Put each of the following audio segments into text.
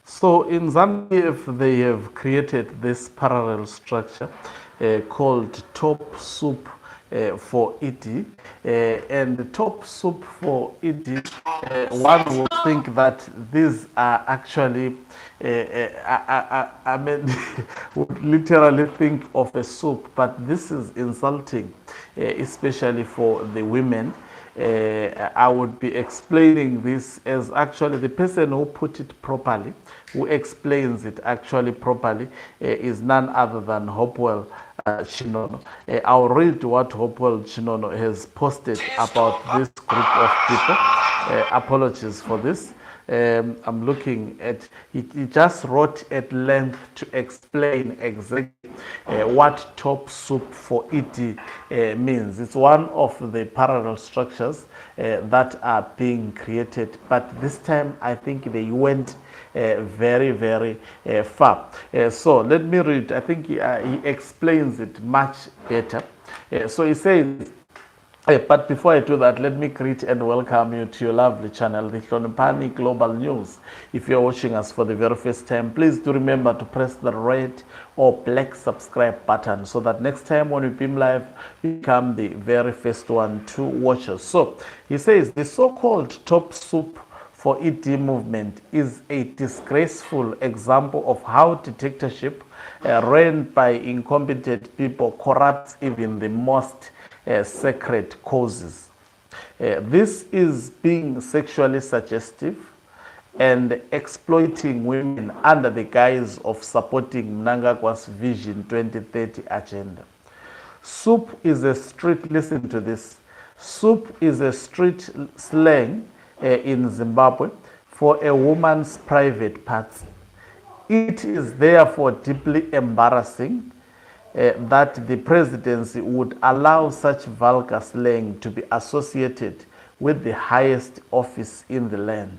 So in Zambia, they have created this parallel structure called TopSoup4ED. And TopSoup4ED, one would think that these are actually, I mean, would literally think of a soup, but this is insulting, especially for the women. I would be explaining this as actually the person who put it properly, who explains it actually properly, is none other than Hopewell Chinono. I'll read what Hopewell Chinono has posted about this group of people. Apologies for this. I'm looking at, he just wrote at length to explain exactly what TopSoup4ED means. It's one of the parallel structures that are being created, but this time I think they went very, very far. So let me read. I think he explains it much better. So he says, but before I do that, let me greet and welcome you to your lovely channel, the Hloniphani Global News. If you're watching us for the very first time, please do remember to press the red or black subscribe button so that next time when we beam live, you become the very first one to watch us. So he says the so-called TopSoup4ED movement is a disgraceful example of how dictatorship ran by incompetent people corrupts even the most sacred causes. This is being sexually suggestive and exploiting women under the guise of supporting Mnangagwa's Vision 2030 agenda. Soup is a street, listen to this, soup is a street slang in Zimbabwe for a woman's private parts. It is therefore deeply embarrassing that the presidency would allow such vulgar slang to be associated with the highest office in the land.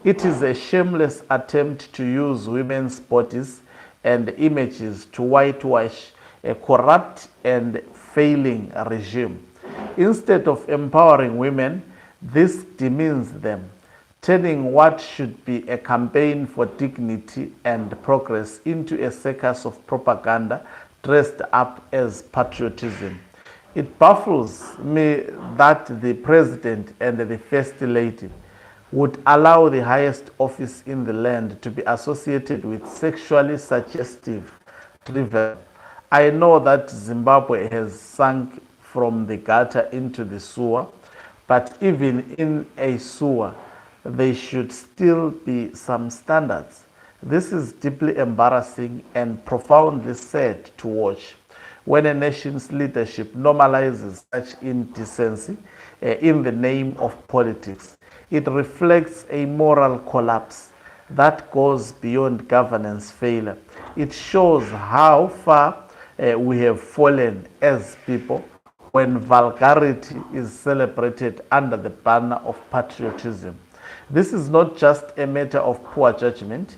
It is a shameless attempt to use women's bodies and images to whitewash a corrupt and failing regime. Instead of empowering women, this demeans them, turning what should be a campaign for dignity and progress into a circus of propaganda dressed up as patriotism. It baffles me that the president and the first lady would allow the highest office in the land to be associated with sexually suggestive drivel. I know that Zimbabwe has sunk from the gutter into the sewer, but even in a sewer, there should still be some standards. This is deeply embarrassing and profoundly sad to watch when a nation's leadership normalizes such indecency in the name of politics. It reflects a moral collapse that goes beyond governance failure. It shows how far we have fallen as people when vulgarity is celebrated under the banner of patriotism. This is not just a matter of poor judgment.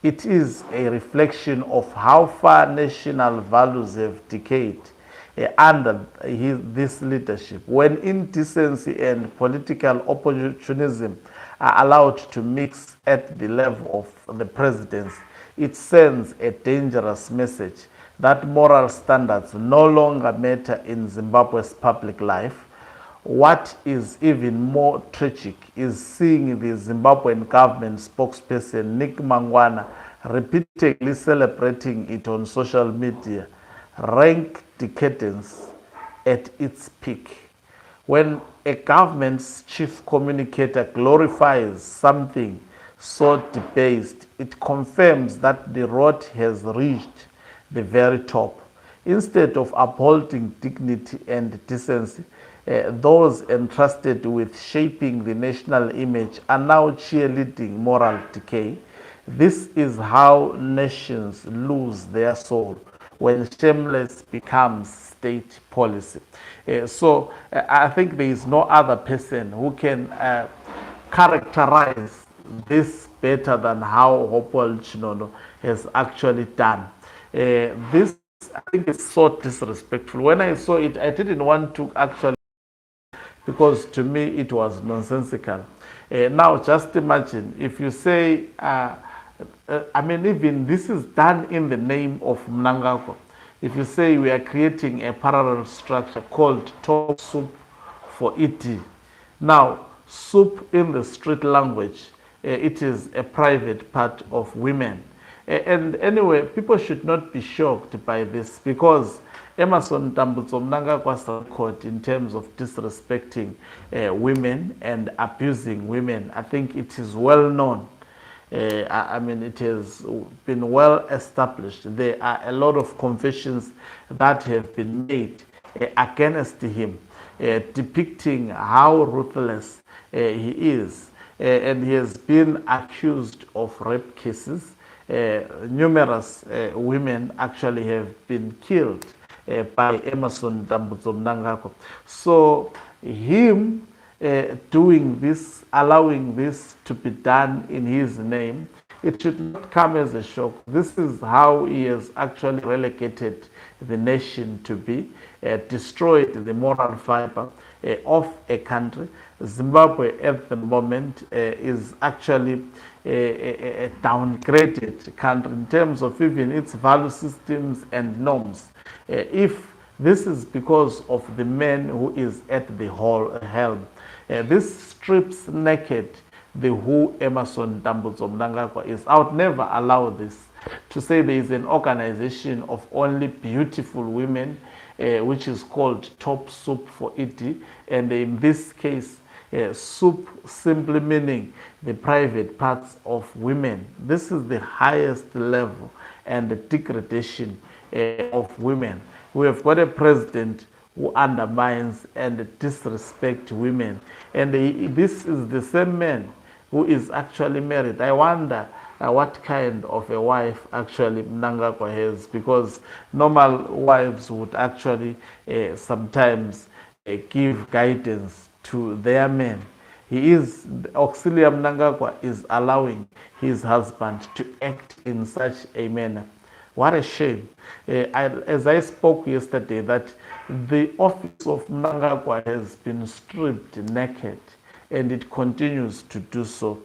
It is a reflection of how far national values have decayed under this leadership. When indecency and political opportunism are allowed to mix at the level of the presidency, it sends a dangerous message that moral standards no longer matter in Zimbabwe's public life. What is even more tragic is seeing the Zimbabwean government spokesperson Nick Mangwana repeatedly celebrating it on social media. Rank decadence at its peak. When a government's chief communicator glorifies something so debased, it confirms that the road has reached the very top. Instead of upholding dignity and decency, those entrusted with shaping the national image are now cheerleading moral decay. This is how nations lose their soul when shameless becomes state policy. I think there is no other person who can characterize this better than how Hopewell Chinono has actually done. This, I think, is so disrespectful. When I saw it, I didn't want to actually, because to me it was nonsensical. Now, just imagine if you say, I mean, even this is done in the name of Mnangagwa. If you say we are creating a parallel structure called TopSoup4ED. Now, soup in the street language, it is a private part of women. And anyway, people should not be shocked by this because Emerson Tambutso Mnangagwa's record in terms of disrespecting women and abusing women, I think it is well known. I mean, it has been well established. There are a lot of confessions that have been made against him, depicting how ruthless he is. And he has been accused of rape cases. Numerous women actually have been killed by Emerson Tambutso Mnangagwa. So him doing this, allowing this to be done in his name, it should not come as a shock. This is how he has actually relegated the nation to be, destroyed the moral fiber of a country. Zimbabwe at the moment is actually a downgraded country in terms of even its value systems and norms. If this is because of the man who is at the helm. This strips naked the who Emerson Tambutso Mnangagwa is. I would never allow this. To say there is an organization of only beautiful women, which is called TopSoup4ED, and in this case, soup simply meaning the private parts of women. This is the highest level and the degradation of women. We have got a president who undermines and disrespects women. And this is the same man who is actually married. I wonder what kind of a wife actually Mnangagwa has, because normal wives would actually sometimes give guidance to their men. Auxilia Mnangagwa is allowing his husband to act in such a manner. What a shame. As I spoke yesterday, that the office of Mnangagwa has been stripped naked, and it continues to do so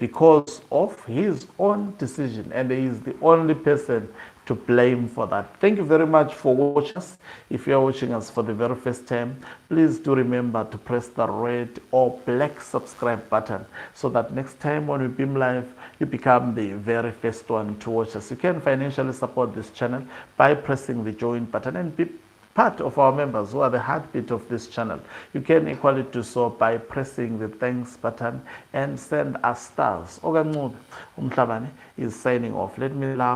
because of his own decision, and he is the only person to blame for that. Thank you very much for watching us. If you are watching us for the very first time, please do remember to press the red or black subscribe button so that next time when we beam live, you become the very first one to watch us. You can financially support this channel by pressing the join button and be part of our members who are the heartbeat of this channel. You can equally do so by pressing the thanks button and send us stars. Oganqube Umhlabane is signing off. Let me love